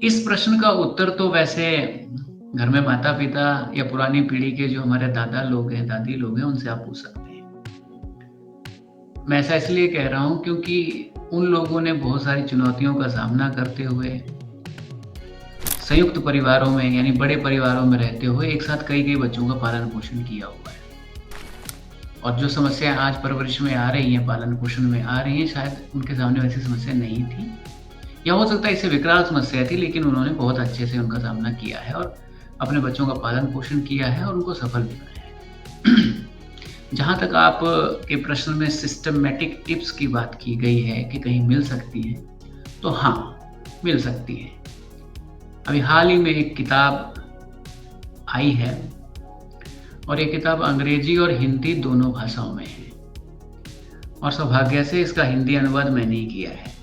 इस प्रश्न का उत्तर तो वैसे घर में माता-पिता या पुरानी पीढ़ी के जो हमारे दादा लोग हैं, दादी लोग हैं, उनसे आप पूछ सकते हैं। मैं ऐसा इसलिए कह रहा हूँ क्योंकि उन लोगों ने बहुत सारी चुनौतियों का सामना करते हुए, संयुक्त परिवारों में यानी बड़े परिवारों में रहते हुए एक साथ कई-कई बच्चों का पालन-पोषण किया हुआ है। और जो समस्याएँ आज परवरिश में आ रही हैं, पालन-पोषण में आ रही हैं, शायद उनके सामने वैसी समस्या नहीं थी। या हो सकता है इससे विकराल समस्या थी, लेकिन उन्होंने बहुत अच्छे से उनका सामना किया है और अपने बच्चों का पालन-पोषण किया है और उनको सफल भी बनाया है। जहाँ तक आप के प्रश्न में सिस्टमैटिक टिप्स की बात की गई है कि कहीं मिल सकती हैं, तो हाँ, मिल सकती हैं। अभी हाल ही में एक किताब आई है और ये किताब अंग्रेजी और हिंदी दोनों भाषाओं में है और सौभाग्य से इसका हिंदी अनुवाद मैंने ही किया है।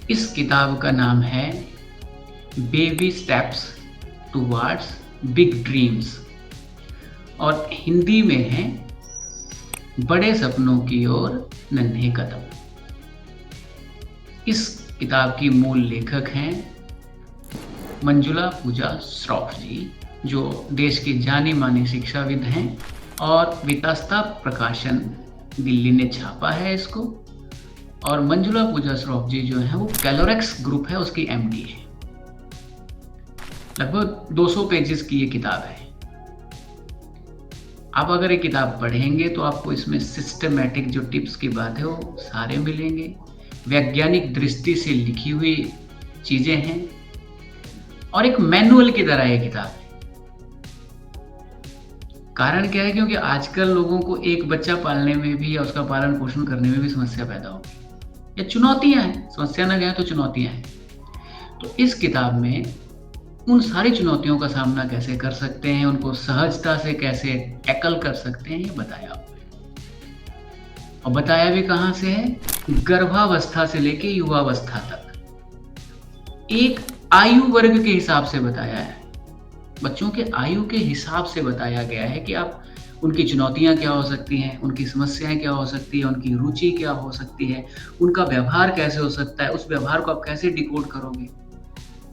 इस किताब का नाम है baby steps towards big dreams और हिंदी में है बड़े सपनों की ओर नन्हे कदम। इस किताब की मूल लेखक हैं मंजुला पूजा श्रॉफ जी, जो देश की जानी-मानी शिक्षाविद हैं और विकासता प्रकाशन दिल्ली ने छापा है इसको। और मंजुला पूजा श्रॉफ जी जो हैं वो कैलोरेक्स ग्रुप है उसकी एमडी है। लगभग 200 पेजेस की ये किताब है। आप अगर ये किताब पढ़ेंगे तो आपको इसमें सिस्टमैटिक जो टिप्स की बात है वो सारे मिलेंगे। वैज्ञानिक दृष्टि से लिखी हुई चीज़ें हैं और एक मैनुअल की तरह ये किताब है। कारण क्या है? क्योंकि आजकल लोगों को एक बच्चा पालने में भी या उसका पालन-पोषण करने में भी समस्या पैदा होगी या चुनौतियाँ हैं, समस्या ना कहें तो चुनौतियाँ हैं। तो इस किताब में उन सारी चुनौतियों का सामना कैसे कर सकते हैं, उनको सहजता से कैसे टैकल कर सकते हैं, ये बताया हुआ है। और बताया भी कहाँ से है? गर्भावस्था से लेके युवावस्था तक। एक आयु वर्ग के हिसाब से बताया है। बच्चों के आयु के हिसाब से बताया गया है कि आप उनकी चुनौतियाँ क्या हो सकती हैं, उनकी समस्याएँ क्या हो सकती हैं, उनकी रुचि क्या हो सकती है, उनका व्यवहार कैसे हो सकता है, उस व्यवहार को आप कैसे डिकोड करोगे।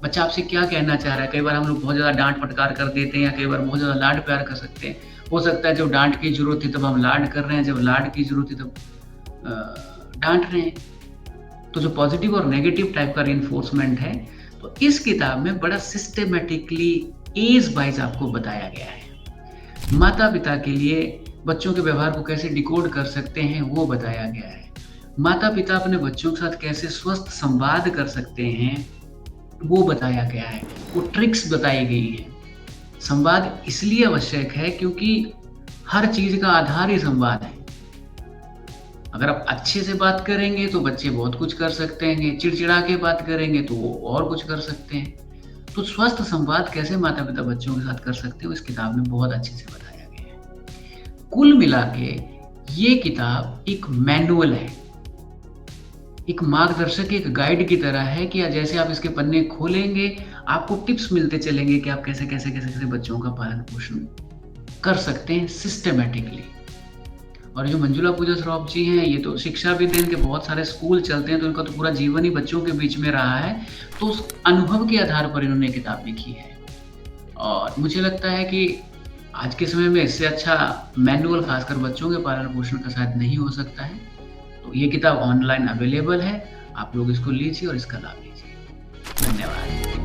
बच्चा आपसे क्या कहना चाह रहा है? कई बार हम लोग बहुत ज़्यादा डाँट-फटकार कर देते हैं या कई बार बहुत ज़्यादा लाड-प्यार कर सकते हैं। हो सकता है जब डाँट की ज़रूरत थी तब हम लाड कर रहे हैं, जब लाड की ज़रूरत थी तब डाँट रहे हैं। तो जो पॉज़िटिव और नेगेटिव टाइप का रिइन्फोर्समेंट है, तो इस किताब में बड़ा सिस्टमैटिकली एज वाइज़ आपको बताया गया है। माता-पिता के लिए बच्चों के व्यवहार को कैसे डिकोड कर सकते हैं, वो बताया गया है। माता-पिता अपने बच्चों के साथ कैसे स्वस्थ संवाद कर सकते हैं, वो बताया गया है। वो ट्रिक्स बताई गई हैं। संवाद इसलिए आवश्यक है क्योंकि हर चीज़ का आधार ही संवाद है। अगर आप अच्छे से बात करेंगे तो बच्चे बहुत कुछ कर सकते हैं, चिड़चिड़ा के बात करेंगे तो वो और कुछ कर सकते हैं। तो स्वस्थ संवाद कैसे माता-पिता बच्चों के साथ कर सकते हो, इस किताब में बहुत अच्छे से बताया गया है। कुल मिला के ये किताब एक मैनुअल है, एक मार्गदर्शक, एक गाइड की तरह है कि जैसे आप इसके पन्ने खोलेंगे, आपको टिप्स मिलते चलेंगे कि आप कैसे बच्चों का पालन-पोषण कर सकते हैं सिस्टमैटिकली। और जो मंजुला पूजा श्रॉफ जी हैं, ये तो शिक्षाविद हैं, इनके बहुत सारे स्कूल चलते हैं, तो इनका तो पूरा जीवन ही बच्चों के बीच में रहा है। तो उस अनुभव के आधार पर इन्होंने किताब लिखी है। और मुझे लगता है कि आज के समय में इससे अच्छा मैनुअल खासकर बच्चों के पालन-पोषण का शायद नहीं हो सकता है। तो ये किताब ऑनलाइन अवेलेबल है, आप लोग इसको लीजिए और इसका लाभ लीजिए। धन्यवाद।